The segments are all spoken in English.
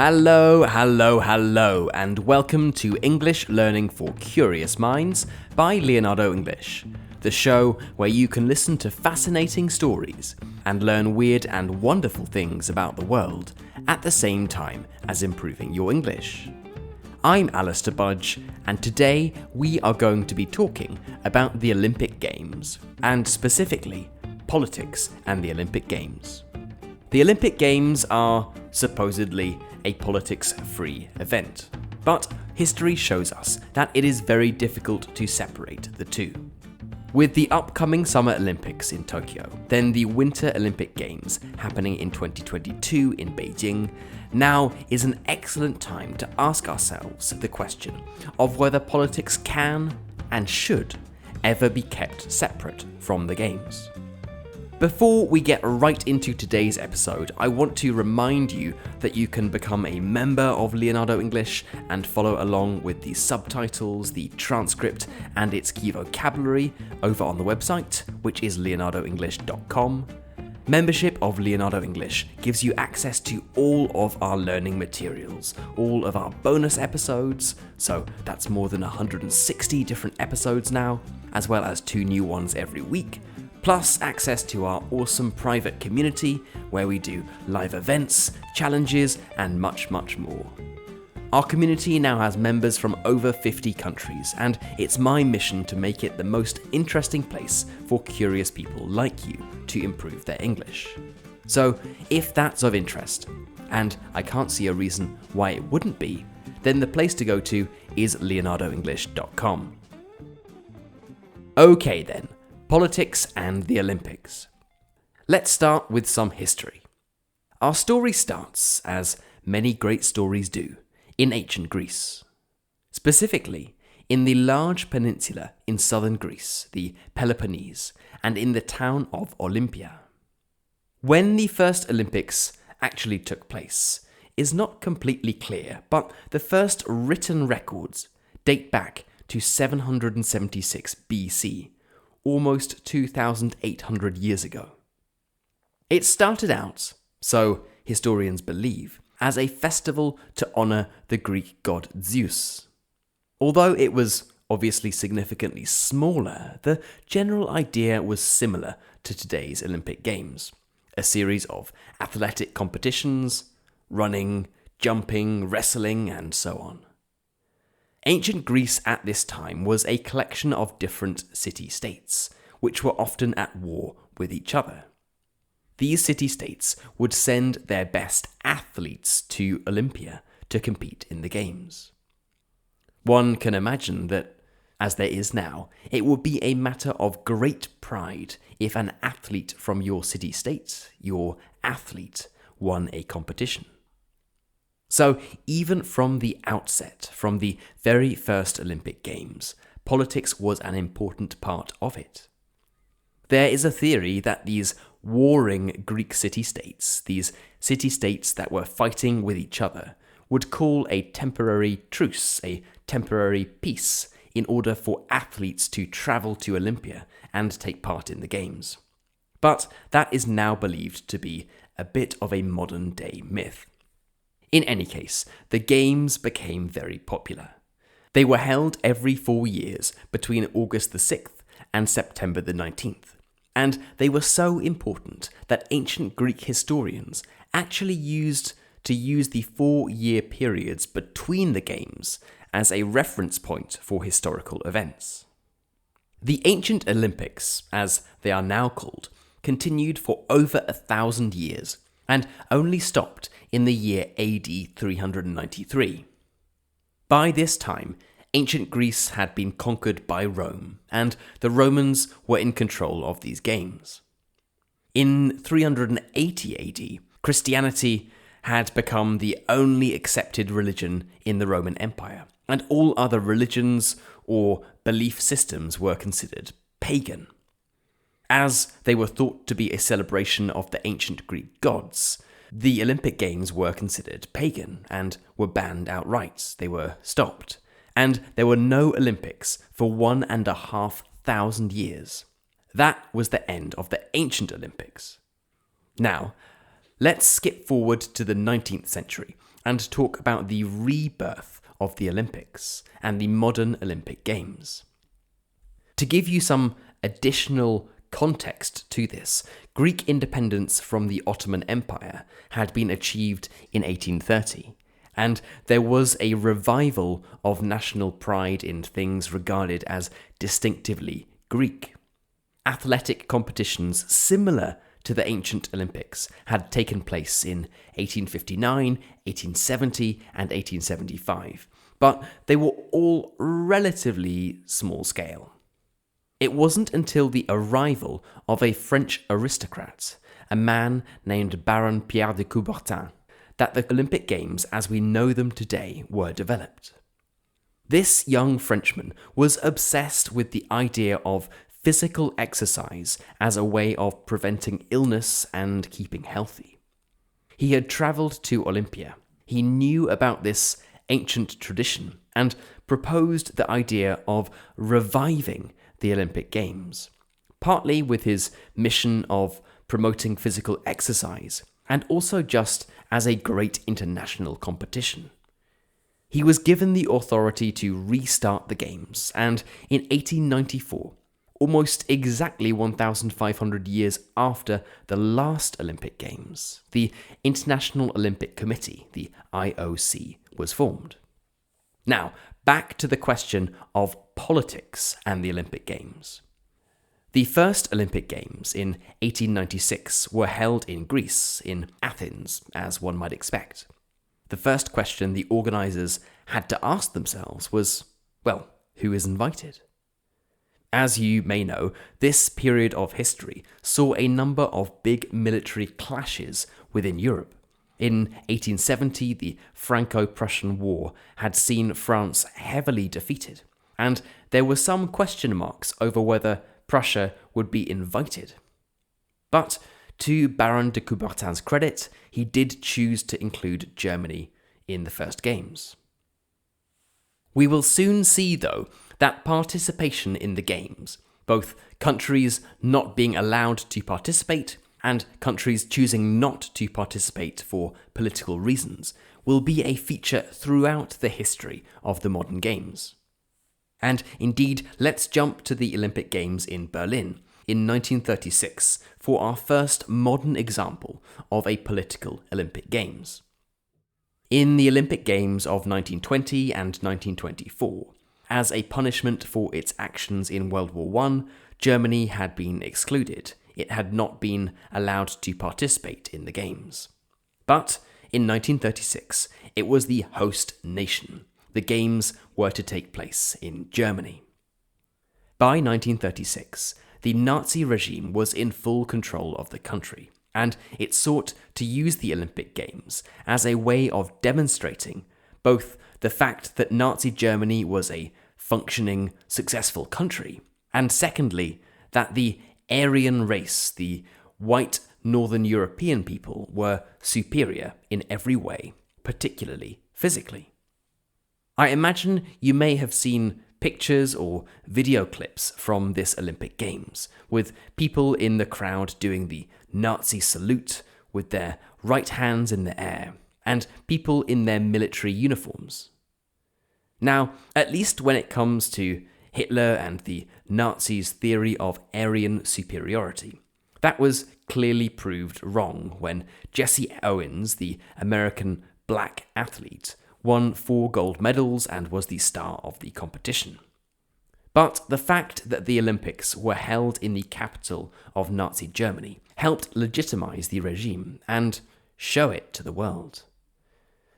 Hello, and welcome to English Learning for Curious Minds by Leonardo English, the show where you can listen to fascinating stories and learn weird and wonderful things about the world at the same time as improving your English. I'm Alistair Budge, and today we are going to be talking about the Olympic Games, and specifically politics and the Olympic Games. The Olympic Games are supposedly a politics-free event, but history shows us that it is very difficult to separate the two. With the upcoming Summer Olympics in Tokyo, then the Winter Olympic Games happening in 2022 in Beijing, now is an excellent time to ask ourselves the question of whether politics can and should ever be kept separate from the Games. Before we get right into today's episode, I want to remind you that you can become a member of Leonardo English and follow along with the subtitles, the transcript, and its key vocabulary over on the website, which is leonardoenglish.com. Membership of Leonardo English gives you access to all of our learning materials, all of our bonus episodes, so that's more than 160 different episodes now, as well as 2 new ones every week, plus access to our awesome private community where we do live events, challenges, and much more. Our community now has members from over 50 countries, and it's my mission to make it the most interesting place for curious people like you to improve their English. So, if that's of interest, and I can't see a reason why it wouldn't be, then the place to go to is leonardoenglish.com. Okay then. Politics and the Olympics. Let's start with some history. Our story starts, as many great stories do, in ancient Greece. Specifically, in the large peninsula in southern Greece, the Peloponnese, and in the town of Olympia. When the first Olympics actually took place is not completely clear, but the first written records date back to 776 BC, almost 2,800 years ago. It started out, so historians believe, as a festival to honour the Greek god Zeus. Although it was obviously significantly smaller, the general idea was similar to today's Olympic Games, a series of athletic competitions, running, jumping, wrestling, and so on. Ancient Greece at this time was a collection of different city-states, which were often at war with each other. These city-states would send their best athletes to Olympia to compete in the Games. One can imagine that, as there is now, it would be a matter of great pride if an athlete from your city-state, your athlete, won a competition. So, even from the outset, from the very first Olympic Games, politics was an important part of it. There is a theory that these warring Greek city-states, these city-states that were fighting with each other, would call a temporary truce, a temporary peace, in order for athletes to travel to Olympia and take part in the Games. But that is now believed to be a bit of a modern-day myth. In any case, the Games became very popular. They were held every 4 years between August the 6th and September the 19th, and they were so important that ancient Greek historians actually used the 4-year periods between the Games as a reference point for historical events. The ancient Olympics, as they are now called, continued for over 1,000 years, and only stopped in the year AD 393. By this time, ancient Greece had been conquered by Rome, and the Romans were in control of these games. In 380 AD, Christianity had become the only accepted religion in the Roman Empire, and all other religions or belief systems were considered pagan. As they were thought to be a celebration of the ancient Greek gods, the Olympic Games were considered pagan and were banned outright. They were stopped. And there were no Olympics for 1,500 years. That was the end of the ancient Olympics. Now, let's skip forward to the 19th century and talk about the rebirth of the Olympics and the modern Olympic Games. To give you some additional context to this, Greek independence from the Ottoman Empire had been achieved in 1830, and there was a revival of national pride in things regarded as distinctively Greek. Athletic competitions similar to the ancient Olympics had taken place in 1859, 1870, and 1875, but they were all relatively small scale. It wasn't until the arrival of a French aristocrat, a man named Baron Pierre de Coubertin, that the Olympic Games as we know them today were developed. This young Frenchman was obsessed with the idea of physical exercise as a way of preventing illness and keeping healthy. He had travelled to Olympia. He knew about this ancient tradition and proposed the idea of reviving the Olympic Games, partly with his mission of promoting physical exercise and also just as a great international competition. He was given the authority to restart the Games, and in 1894, almost exactly 1,500 years after the last Olympic Games, the International Olympic Committee, the IOC, was formed. Now, back to the question of politics and the Olympic Games. The first Olympic Games in 1896 were held in Greece, in Athens, as one might expect. The first question the organisers had to ask themselves was, well, who is invited? As you may know, this period of history saw a number of big military clashes within Europe. In 1870, the Franco-Prussian War had seen France heavily defeated, and there were some question marks over whether Prussia would be invited. But to Baron de Coubertin's credit, he did choose to include Germany in the first Games. We will soon see, though, that participation in the Games, both countries not being allowed to participate and countries choosing not to participate for political reasons, will be a feature throughout the history of the modern Games. And indeed, let's jump to the Olympic Games in Berlin in 1936 for our first modern example of a political Olympic Games. In the Olympic Games of 1920 and 1924, as a punishment for its actions in World War I, Germany had been excluded. It had not been allowed to participate in the Games. But in 1936, it was the host nation. The Games were to take place in Germany. By 1936, the Nazi regime was in full control of the country, and it sought to use the Olympic Games as a way of demonstrating both the fact that Nazi Germany was a functioning, successful country, and secondly, that the Aryan race, the white Northern European people, were superior in every way, particularly physically. I imagine you may have seen pictures or video clips from this Olympic Games, with people in the crowd doing the Nazi salute with their right hands in the air, and people in their military uniforms. Now, at least when it comes to Hitler and the Nazis' theory of Aryan superiority, that was clearly proved wrong when Jesse Owens, the American black athlete, won 4 gold medals and was the star of the competition. But the fact that the Olympics were held in the capital of Nazi Germany helped legitimize the regime and show it to the world.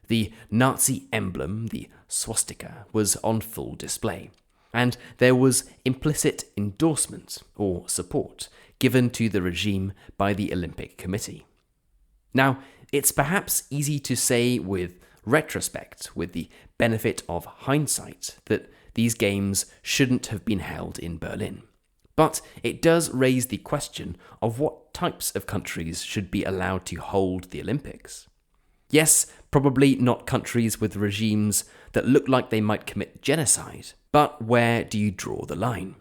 The Nazi emblem, the swastika, was on full display, and there was implicit endorsement or support given to the regime by the Olympic Committee. Now, it's perhaps easy to say with retrospect, with the benefit of hindsight, that these games shouldn't have been held in Berlin. But it does raise the question of what types of countries should be allowed to hold the Olympics. Yes, probably not countries with regimes that look like they might commit genocide, but where do you draw the line?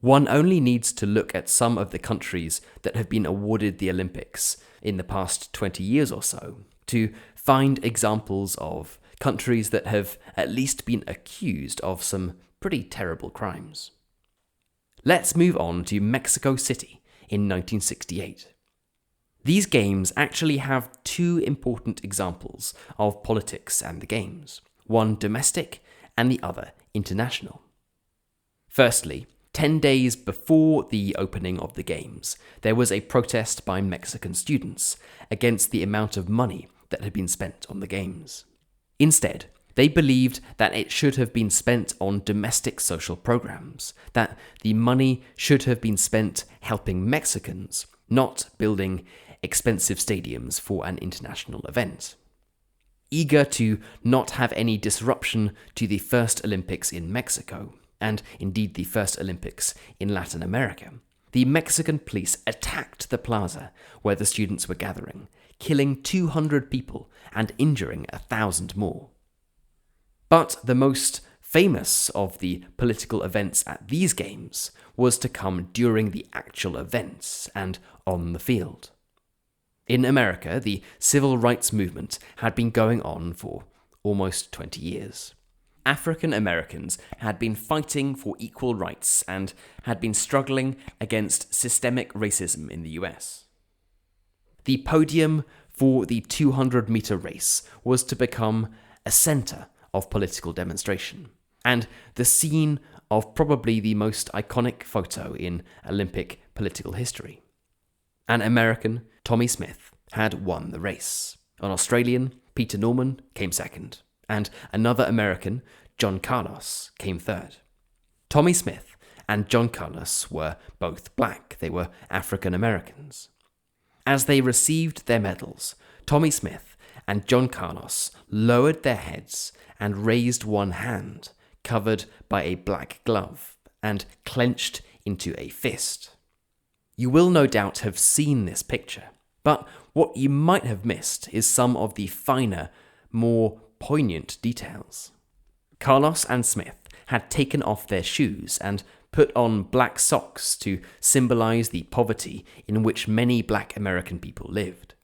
One only needs to look at some of the countries that have been awarded the Olympics in the past 20 years or so to find examples of countries that have at least been accused of some pretty terrible crimes. Let's move on to Mexico City in 1968. These games actually have two important examples of politics and the games, one domestic and the other international. Firstly, 10 days before the opening of the games, there was a protest by Mexican students against the amount of money that had been spent on the games. Instead, they believed that it should have been spent on domestic social programs, that the money should have been spent helping Mexicans, not building expensive stadiums for an international event. Eager to not have any disruption to the first Olympics in Mexico, and indeed the first Olympics in Latin America, the Mexican police attacked the plaza where the students were gathering, killing 200 people and injuring 1,000 more. But the most famous of the political events at these games was to come during the actual events and on the field. In America, the civil rights movement had been going on for almost 20 years. African Americans had been fighting for equal rights and had been struggling against systemic racism in the US. The podium for the 200-meter race was to become a center of political demonstration, and the scene of probably the most iconic photo in Olympic political history. An American, Tommy Smith, had won the race. An Australian, Peter Norman, came second, and another American, John Carlos, came third. Tommy Smith and John Carlos were both black. They were African Americans. As they received their medals, Tommy Smith and John Carlos lowered their heads and raised one hand, covered by a black glove, and clenched into a fist. You will no doubt have seen this picture, but what you might have missed is some of the finer, more poignant details. Carlos and Smith had taken off their shoes and put on black socks to symbolize the poverty in which many black American people lived.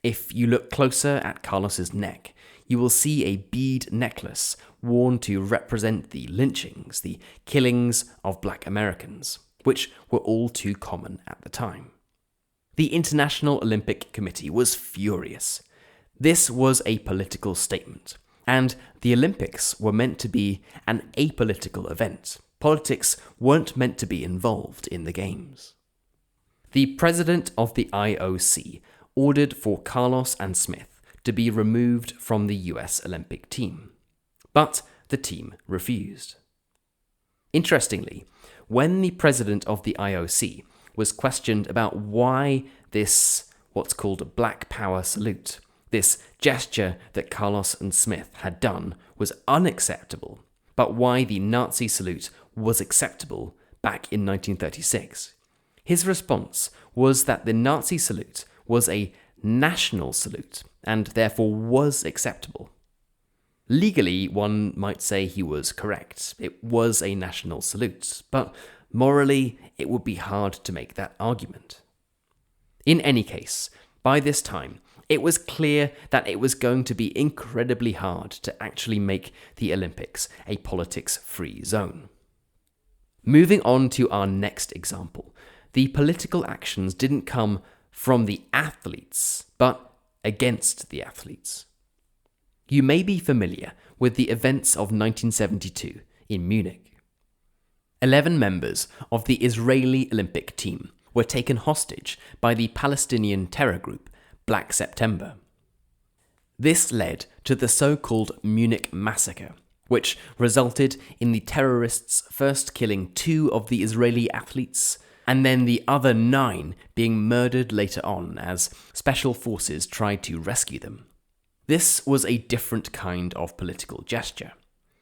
If you look closer at Carlos's neck, you will see a bead necklace worn to represent the lynchings, the killings of black Americans, which were all too common at the time. The International Olympic Committee was furious. This was a political statement, and the Olympics were meant to be an apolitical event. Politics weren't meant to be involved in the Games. The president of the IOC ordered for Carlos and Smith to be removed from the US Olympic team, but the team refused. Interestingly, when the president of the IOC was questioned about why this, what's called a Black Power salute, this gesture that Carlos and Smith had done, was unacceptable, but why the Nazi salute was acceptable back in 1936, his response was that the Nazi salute was a national salute and therefore was acceptable. Legally, one might say he was correct. It was a national salute, but morally, it would be hard to make that argument. In any case, by this time, it was clear that it was going to be incredibly hard to actually make the Olympics a politics-free zone. Moving on to our next example, the political actions didn't come from the athletes, but against the athletes. You may be familiar with the events of 1972 in Munich. 11 members of the Israeli Olympic team were taken hostage by the Palestinian terror group Black September. This led to the so-called Munich Massacre, which resulted in the terrorists first killing 2 of the Israeli athletes and then the other 9 being murdered later on as special forces tried to rescue them. This was a different kind of political gesture.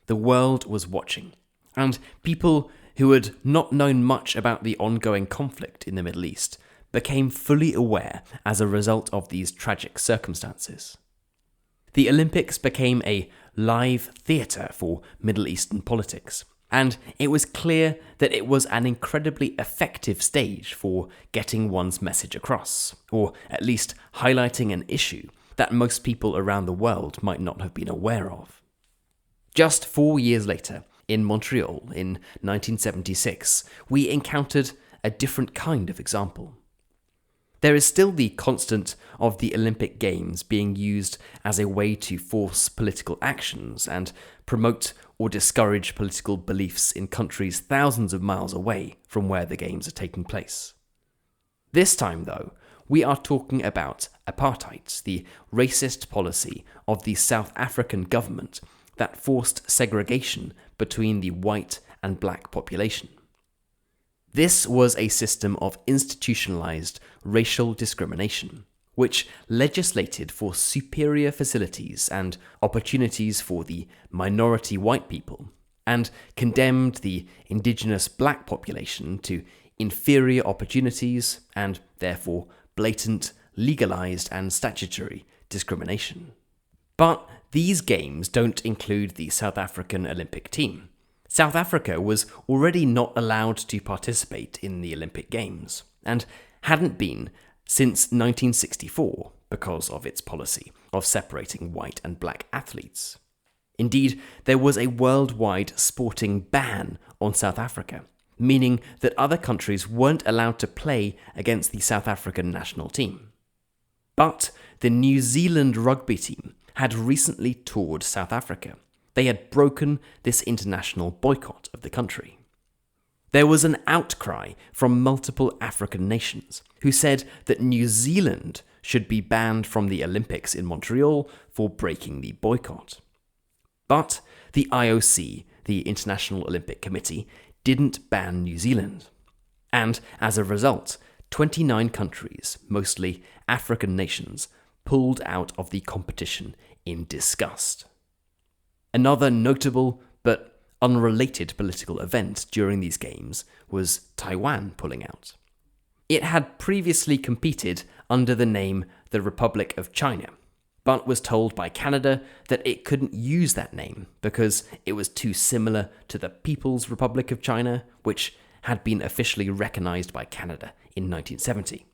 The world was watching, and people who had not known much about the ongoing conflict in the Middle East became fully aware as a result of these tragic circumstances. The Olympics became a live theatre for Middle Eastern politics, And it was clear that it was an incredibly effective stage for getting one's message across, or at least highlighting an issue that most people around the world might not have been aware of. Just 4 years later, in Montreal in 1976, we encountered a different kind of example. There is still the constant of the Olympic Games being used as a way to force political actions and promote or discourage political beliefs in countries thousands of miles away from where the Games are taking place. This time, though, we are talking about apartheid, the racist policy of the South African government that forced segregation between the white and black population. This was a system of institutionalized racial discrimination, which legislated for superior facilities and opportunities for the minority white people, and condemned the indigenous black population to inferior opportunities and, therefore, blatant, legalized and statutory discrimination. But these games don't include the South African Olympic team. South Africa was already not allowed to participate in the Olympic Games, and hadn't been since 1964 because of its policy of separating white and black athletes. Indeed, there was a worldwide sporting ban on South Africa, meaning that other countries weren't allowed to play against the South African national team. But the New Zealand rugby team had recently toured South Africa. They had broken this international boycott of the country. There was an outcry from multiple African nations who said that New Zealand should be banned from the Olympics in Montreal for breaking the boycott. But the IOC, the International Olympic Committee, didn't ban New Zealand. And as a result, 29 countries, mostly African nations, pulled out of the competition in disgust. Another notable but unrelated political event during these games was Taiwan pulling out. It had previously competed under the name the Republic of China, but was told by Canada that it couldn't use that name because it was too similar to the People's Republic of China, which had been officially recognized by Canada in 1970.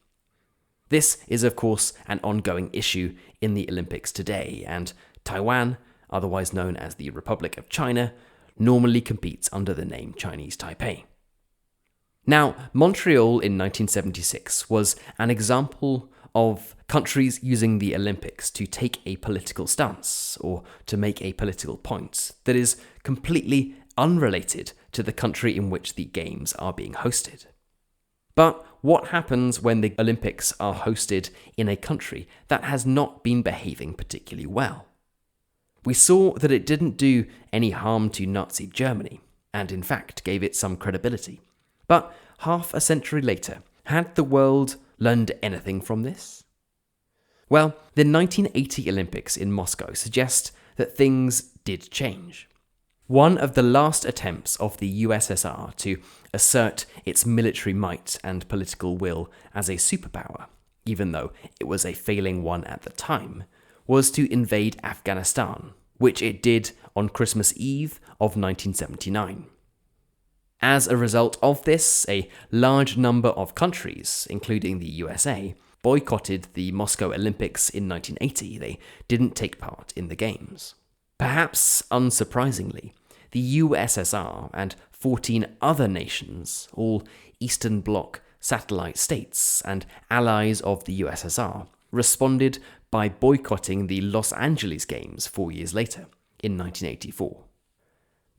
This is, of course, an ongoing issue in the Olympics today, and Taiwan, otherwise known as the Republic of China, normally competes under the name Chinese Taipei. Now, Montreal in 1976 was an example of countries using the Olympics to take a political stance or to make a political point that is completely unrelated to the country in which the Games are being hosted. But what happens when the Olympics are hosted in a country that has not been behaving particularly well? We saw that it didn't do any harm to Nazi Germany, and in fact gave it some credibility. But half a century later, had the world learned anything from this? Well, the 1980 Olympics in Moscow suggest that things did change. One of the last attempts of the USSR to assert its military might and political will as a superpower, even though it was a failing one at the time, was to invade Afghanistan, which it did on Christmas Eve of 1979. As a result of this, a large number of countries, including the USA, boycotted the Moscow Olympics in 1980. They didn't take part in the Games. Perhaps unsurprisingly, the USSR and 14 other nations, all Eastern Bloc satellite states and allies of the USSR, responded by boycotting the Los Angeles Games 4 years later, in 1984.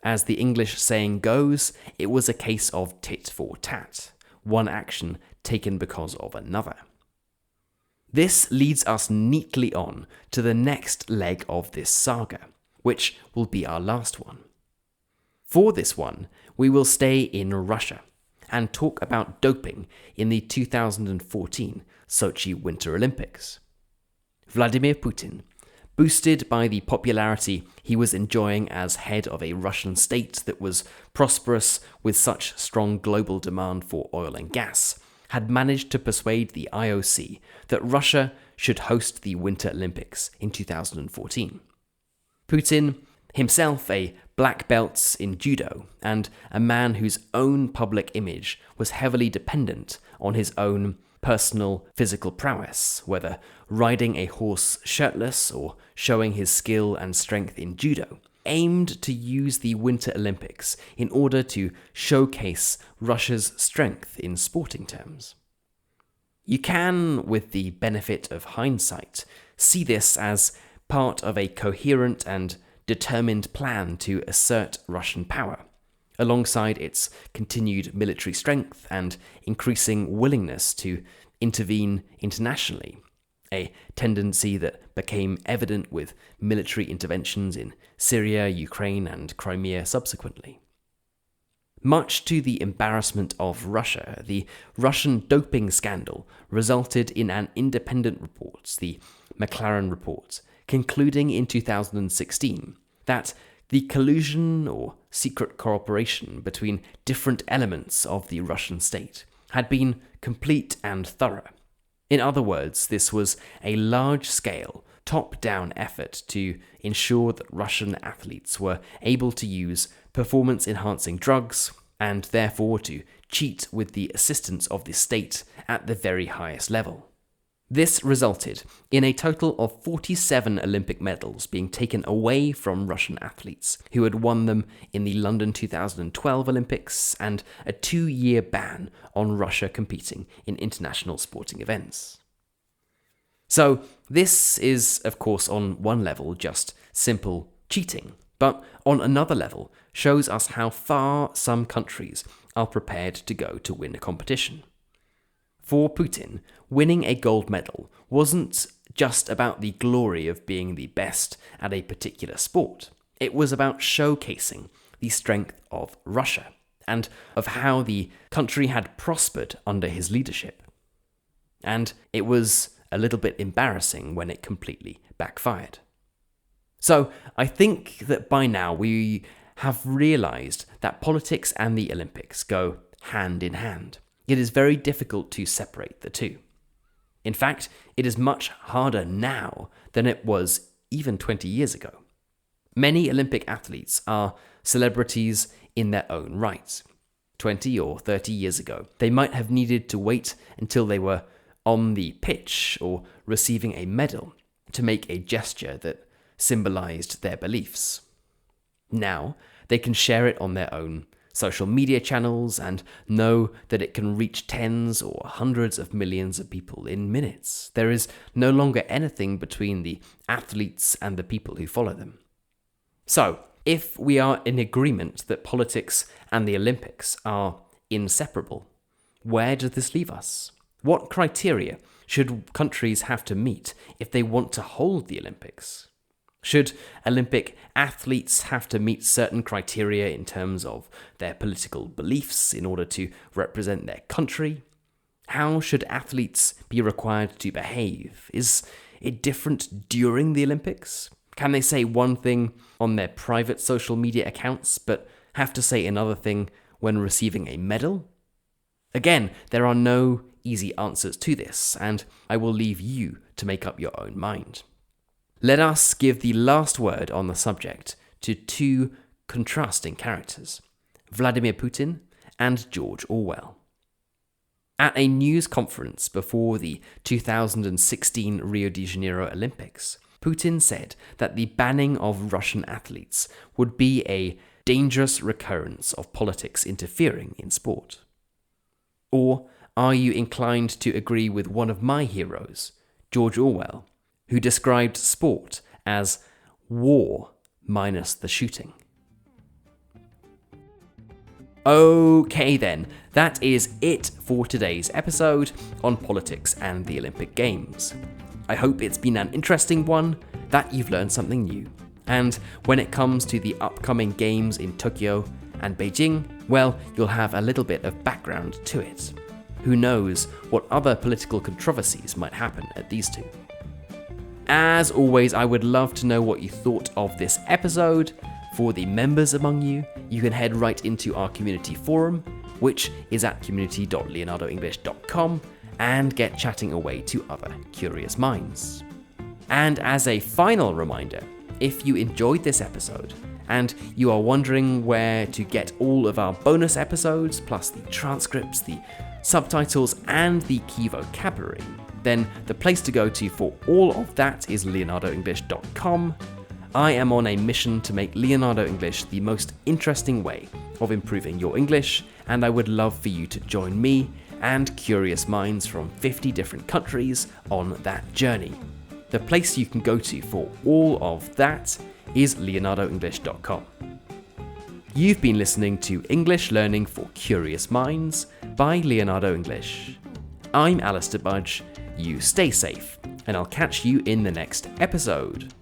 As the English saying goes, it was a case of tit for tat, one action taken because of another. This leads us neatly on to the next leg of this saga, which will be our last one. For this one, we will stay in Russia and talk about doping in the 2014 Sochi Winter Olympics. Vladimir Putin, boosted by the popularity he was enjoying as head of a Russian state that was prosperous with such strong global demand for oil and gas, had managed to persuade the IOC that Russia should host the Winter Olympics in 2014. Putin Himself a black belt in judo and a man whose own public image was heavily dependent on his own personal physical prowess, whether riding a horse shirtless or showing his skill and strength in judo, aimed to use the Winter Olympics in order to showcase Russia's strength in sporting terms. You can, with the benefit of hindsight, see this as part of a coherent and determined plan to assert Russian power, alongside its continued military strength and increasing willingness to intervene internationally, a tendency that became evident with military interventions in Syria, Ukraine, and Crimea subsequently. Much to the embarrassment of Russia, the Russian doping scandal resulted in an independent report, the McLaren Report, concluding in 2016 that the collusion or secret cooperation between different elements of the Russian state had been complete and thorough. In other words, this was a large-scale, top-down effort to ensure that Russian athletes were able to use performance-enhancing drugs and therefore to cheat with the assistance of the state at the very highest level. This resulted in a total of 47 Olympic medals being taken away from Russian athletes who had won them in the London 2012 Olympics and a 2-year ban on Russia competing in international sporting events. So this is, of course, on one level just simple cheating, but on another level shows us how far some countries are prepared to go to win a competition. For Putin, winning a gold medal wasn't just about the glory of being the best at a particular sport. It was about showcasing the strength of Russia and of how the country had prospered under his leadership. And it was a little bit embarrassing when it completely backfired. So I think that by now we have realized that politics and the Olympics go hand in hand. It is very difficult to separate the two. In fact, it is much harder now than it was even 20 years ago. Many Olympic athletes are celebrities in their own right. 20 or 30 years ago, they might have needed to wait until they were on the pitch or receiving a medal to make a gesture that symbolized their beliefs. Now, they can share it on their own social media channels and know that it can reach tens or hundreds of millions of people in minutes. There is no longer anything between the athletes and the people who follow them. So, if we are in agreement that politics and the Olympics are inseparable, where does this leave us? What criteria should countries have to meet if they want to hold the Olympics? Should Olympic athletes have to meet certain criteria in terms of their political beliefs in order to represent their country? How should athletes be required to behave? Is it different during the Olympics? Can they say one thing on their private social media accounts, but have to say another thing when receiving a medal? Again, there are no easy answers to this, and I will leave you to make up your own mind. Let us give the last word on the subject to two contrasting characters, Vladimir Putin and George Orwell. At a news conference before the 2016 Rio de Janeiro Olympics, Putin said that the banning of Russian athletes would be a dangerous recurrence of politics interfering in sport. Or are you inclined to agree with one of my heroes, George Orwell, who described sport as war minus the shooting? Okay then, that is it for today's episode on politics and the Olympic Games. I hope it's been an interesting one, that you've learned something new. And when it comes to the upcoming games in Tokyo and Beijing, well, you'll have a little bit of background to it. Who knows what other political controversies might happen at these two. As always, I would love to know what you thought of this episode. For the members among you, you can head right into our community forum, which is at community.leonardoenglish.com, and get chatting away to other curious minds. And as a final reminder, if you enjoyed this episode and you are wondering where to get all of our bonus episodes, plus the transcripts, the subtitles, and the key vocabulary, then the place to go to for all of that is leonardoenglish.com. I am on a mission to make Leonardo English the most interesting way of improving your English, and I would love for you to join me and curious minds from 50 different countries on that journey. The place you can go to for all of that is leonardoenglish.com. You've been listening to English Learning for Curious Minds by Leonardo English. I'm Alistair Budge. You stay safe, and I'll catch you in the next episode.